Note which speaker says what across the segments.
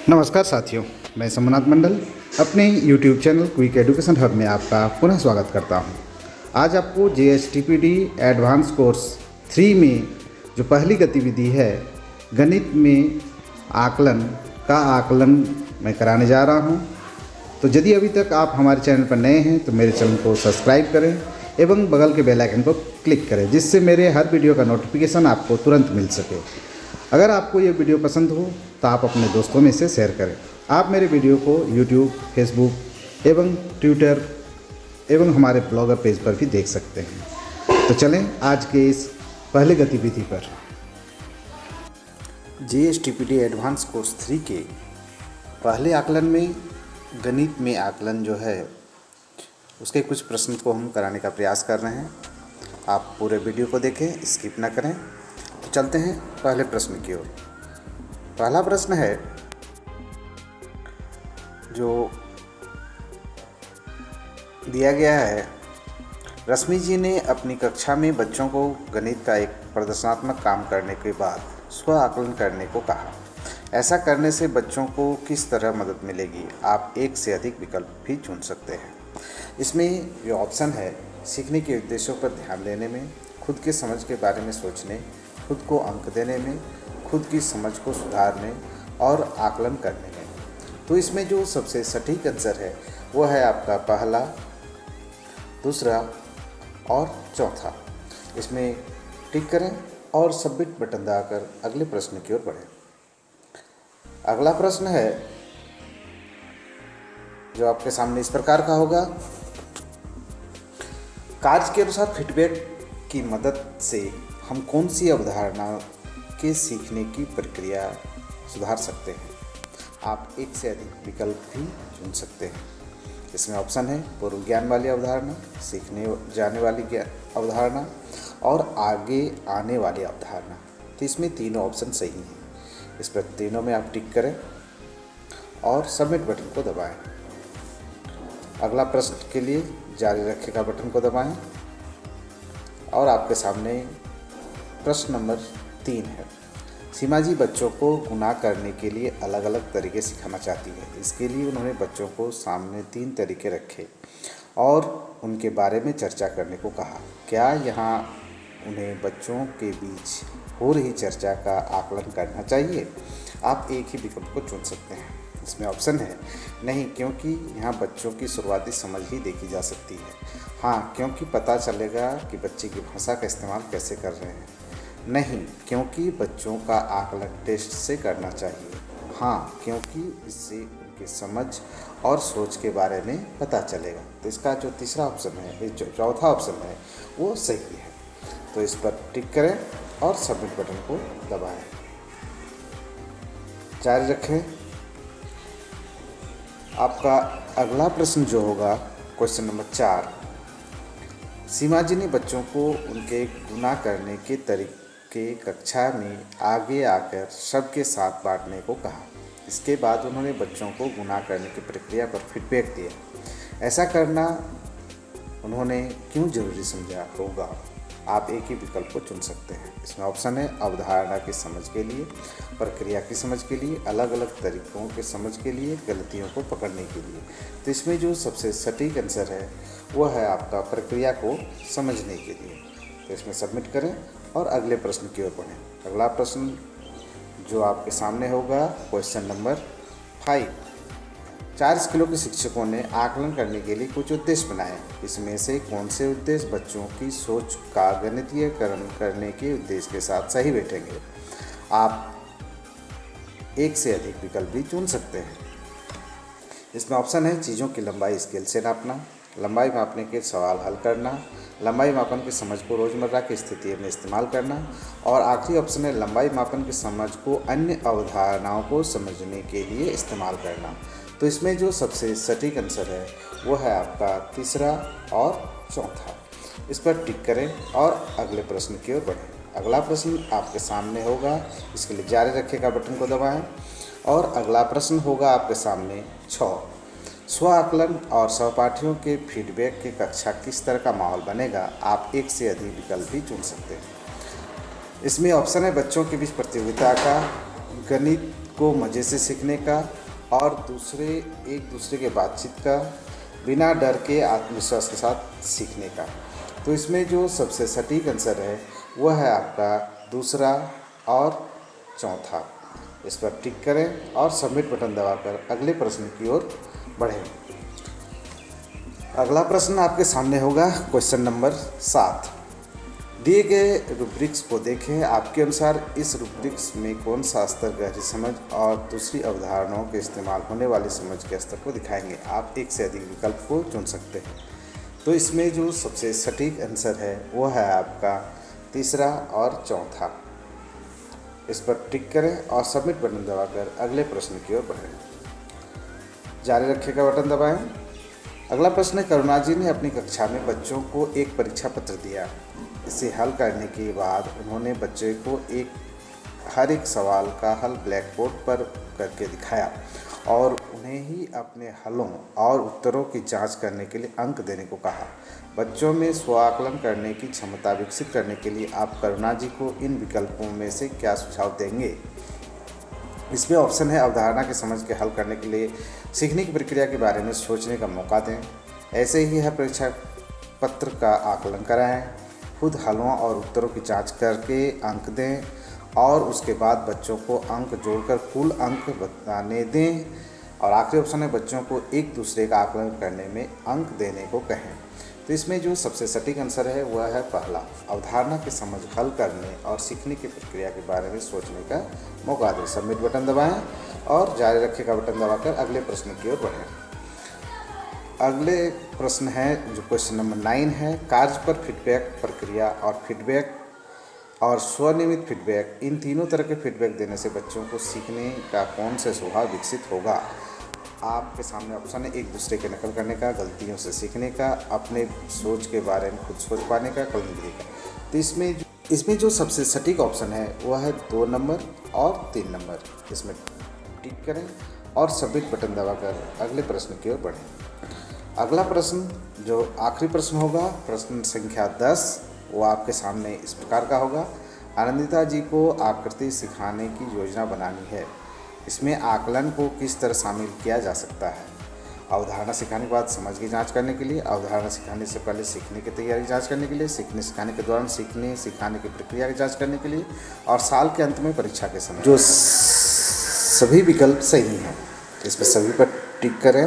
Speaker 1: नमस्कार साथियों, मैं सोमनाथ मंडल अपने YouTube channel quick education hub में आपका पुनः स्वागत करता हूं। आज आपको JSTPD एडवांस कोर्स 3 में जो पहली गतिविधि है गणित में आकलन का आकलन मैं कराने जा रहा हूं। तो यदि अभी तक आप हमारे चैनल पर नए हैं तो मेरे चैनल को सब्सक्राइब करें एवं बगल के बेल आइकन को क्लिक करें, जिससे मेरे हर वीडियो का नोटिफिकेशन आपको तुरंत मिल सके। अगर आपको ये वीडियो पसंद हो तो आप अपने दोस्तों में इसे शेयर करें। आप मेरे वीडियो को YouTube, फेसबुक एवं ट्विटर एवं हमारे ब्लॉगर पेज पर भी देख सकते हैं। तो चलें आज के इस पहले गतिविधि पर। JSTPD एडवांस कोर्स 3 के पहले आकलन में गणित में आकलन जो है उसके कुछ प्रश्न को हम कराने का प्रयास कर रहे हैं। आप पूरे वीडियो को देखें, स्किप ना करें। तो चलते हैं पहले प्रश्न की ओर। पहला प्रश्न है जो दिया गया है, रश्मि जी ने अपनी कक्षा में बच्चों को गणित का एक प्रदर्शनात्मक काम करने के बाद स्व आकलन करने को कहा। ऐसा करने से बच्चों को किस तरह मदद मिलेगी? आप एक से अधिक विकल्प भी चुन सकते हैं। इसमें जो ऑप्शन है, सीखने के उद्देश्यों पर ध्यान देने में, खुद के समझ के बारे में सोचने, खुद को अंक देने में, खुद की समझ को सुधारने और आकलन करने में। तो इसमें जो सबसे सटीक आंसर है वो है आपका पहला, दूसरा और चौथा। इसमें टिक करें और सबमिट बटन दबाकर अगले प्रश्न की ओर बढ़ें। अगला प्रश्न है जो आपके सामने इस प्रकार का होगा, कार्य के अनुसार फीडबैक की मदद से हम कौन सी अवधारणा के सीखने की प्रक्रिया सुधार सकते हैं? आप एक से अधिक विकल्प भी चुन सकते हैं। इसमें ऑप्शन है पूर्व ज्ञान वाली अवधारणा, सीखने जाने वाली अवधारणा और आगे आने वाली अवधारणा। तो इसमें तीनों ऑप्शन सही हैं। इस पर तीनों में आप टिक करें और सबमिट बटन को दबाएं। अगला प्रश्न के लिए जारी रखेगा बटन को दबाएं और आपके सामने प्रश्न नंबर 3 है। सीमा जी बच्चों को गुणा करने के लिए अलग अलग तरीके सिखाना चाहती है। इसके लिए उन्होंने बच्चों को सामने 3 तरीके रखे और उनके बारे में चर्चा करने को कहा। क्या यहाँ उन्हें बच्चों के बीच हो रही चर्चा का आकलन करना चाहिए? आप एक ही विकल्प को चुन सकते हैं। इसमें ऑप्शन है नहीं, क्योंकि यहाँ बच्चों की शुरुआती समझ ही देखी जा सकती है। हाँ, क्योंकि पता चलेगा कि बच्चे की भाषा का इस्तेमाल कैसे कर रहे हैं। नहीं, क्योंकि बच्चों का आकलन टेस्ट से करना चाहिए। हाँ, क्योंकि इससे उनकी समझ और सोच के बारे में पता चलेगा। तो इसका जो तीसरा ऑप्शन है, जो चौथा ऑप्शन है वो सही है। तो इस पर टिक करें और सबमिट बटन को दबाएं। जारी रखें। आपका अगला प्रश्न जो होगा, क्वेश्चन नंबर 4, सीमा जी ने बच्चों को उनके गुणा करने के तरीके कक्षा में आगे आकर सबके साथ बांटने को कहा। इसके बाद उन्होंने बच्चों को गुणा करने की प्रक्रिया पर फीडबैक दिया। ऐसा करना उन्होंने क्यों जरूरी समझा होगा? आप एक ही विकल्प को चुन सकते हैं। इसमें ऑप्शन है अवधारणा की समझ के लिए, प्रक्रिया की समझ के लिए, अलग अलग तरीकों के समझ के लिए, गलतियों को पकड़ने के लिए। तो इसमें जो सबसे सटीक आंसर है वो है आपका प्रक्रिया को समझने के लिए। तो इसमें सबमिट करें और अगले प्रश्न की ओर बढ़ें। अगला प्रश्न जो आपके सामने होगा, क्वेश्चन नंबर 5, 4 स्कूलों के शिक्षकों ने आकलन करने के लिए कुछ उद्देश्य बनाए। इसमें से कौन से उद्देश्य बच्चों की सोच का गणितीयकरण करने के उद्देश्य के साथ सही बैठेंगे? आप एक से अधिक विकल्प भी चुन सकते हैं। इसमें ऑप्शन है चीज़ों की लंबाई स्केल से नापना, लंबाई मापने के सवाल हल करना, लंबाई मापन की समझ को रोज़मर्रा की स्थिति में इस्तेमाल करना और आखिरी ऑप्शन है लंबाई मापन की समझ को अन्य अवधारणाओं को समझने के लिए इस्तेमाल करना। तो इसमें जो सबसे सटीक आंसर है वो है आपका तीसरा और चौथा। इस पर टिक करें और अगले प्रश्न की ओर बढ़ें। अगला प्रश्न आपके सामने होगा, इसके लिए जारी रखेगा बटन को दबाएं और अगला प्रश्न होगा आपके सामने 6, स्व आकलन और सहपाठियों के फीडबैक की कक्षा किस तरह का माहौल बनेगा? आप एक से अधिक विकल्प भी चुन सकते हैं। इसमें ऑप्शन है बच्चों के बीच प्रतियोगिता का, गणित को मज़े से सीखने का और एक दूसरे के बातचीत का बिना डर के आत्मविश्वास के साथ सीखने का। तो इसमें जो सबसे सटीक आंसर है वह है आपका दूसरा और चौथा। इस पर टिक करें और सबमिट बटन दबाकर अगले प्रश्न की ओर बढ़ें। अगला प्रश्न आपके सामने होगा क्वेश्चन नंबर 7। दिए गए रूब्रिक्स को देखें। आपके अनुसार इस रूब्रिक्स में कौन सा स्तर गहरी समझ और दूसरी अवधारणाओं के इस्तेमाल होने वाली समझ के स्तर को दिखाएंगे। आप एक से अधिक विकल्प को चुन सकते हैं। तो इसमें जो सबसे सटीक आंसर है वो है आपका तीसरा और चौथा। इस पर टिक करें और सबमिट बटन दबाकर अगले प्रश्न की ओर बढ़ें। जारी रखेगा बटन दबाएं। अगला प्रश्न है, करुणा जी ने अपनी कक्षा में बच्चों को एक परीक्षा पत्र दिया। इसे हल करने के बाद उन्होंने बच्चे को हर एक सवाल का हल ब्लैक बोर्ड पर करके दिखाया और उन्हें ही अपने हलों और उत्तरों की जांच करने के लिए अंक देने को कहा। बच्चों में स्व-आकलन करने की क्षमता विकसित करने के लिए आप करुणा जी को इन विकल्पों में से क्या सुझाव देंगे। इसमें ऑप्शन है, अवधारणा की समझ के हल करने के लिए सीखने की प्रक्रिया के बारे में सोचने का मौका दें, ऐसे ही है परीक्षा पत्र का आकलन कराएं, खुद हलों और उत्तरों की जांच करके अंक दें और उसके बाद बच्चों को अंक जोड़कर कुल अंक बताने दें, और आखिरी ऑप्शन है, बच्चों को एक दूसरे का आकलन करने में अंक देने को कहें। तो इसमें जो सबसे सटीक आंसर है वह है पहला, अवधारणा की समझ हल करने और सीखने की प्रक्रिया के बारे में सोचने का मौका दें। सबमिट बटन दबाएं और जारी रखेगा बटन दबाकर अगले प्रश्न की ओर बढ़ें। अगले प्रश्न है जो क्वेश्चन नंबर 9 है, कार्य पर फीडबैक प्रक्रिया और फीडबैक और स्वनियमित फीडबैक, इन तीनों तरह के फीडबैक देने से बच्चों को सीखने का कौन सा स्वभाव विकसित होगा। आपके सामने ऑप्शन है, एक दूसरे की नकल करने का, गलतियों से सीखने का, अपने सोच के बारे में खुद सोच पाने का, कलमगिरी का। तो इसमें जो सबसे सटीक ऑप्शन है वह है 2 नंबर और 3 नंबर। इसमें टिक करें और सबमिट बटन दबाकर अगले प्रश्न की ओर बढ़ें। अगला प्रश्न जो आखिरी प्रश्न होगा, प्रश्न संख्या 10, वो आपके सामने इस प्रकार का होगा। आनंदिता जी को आकृति सिखाने की योजना बनानी है। इसमें आकलन को किस तरह शामिल किया जा सकता है। अवधारणा सिखाने के बाद समझ की जांच करने के लिए, अवधारणा सिखाने से पहले सीखने की तैयारी जांच करने के लिए, सीखने सिखाने के दौरान सीखने सिखाने की प्रक्रिया की जांच करने के लिए, और साल के अंत में परीक्षा के समय। जो सभी विकल्प सही हैं, इस पर सभी पर टिक करें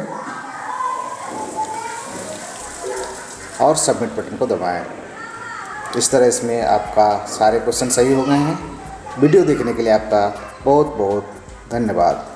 Speaker 1: और सबमिट बटन को दबाएं। इस तरह इसमें आपका सारे क्वेश्चन सही हो गए हैं। वीडियो देखने के लिए आपका बहुत बहुत धन्यवाद।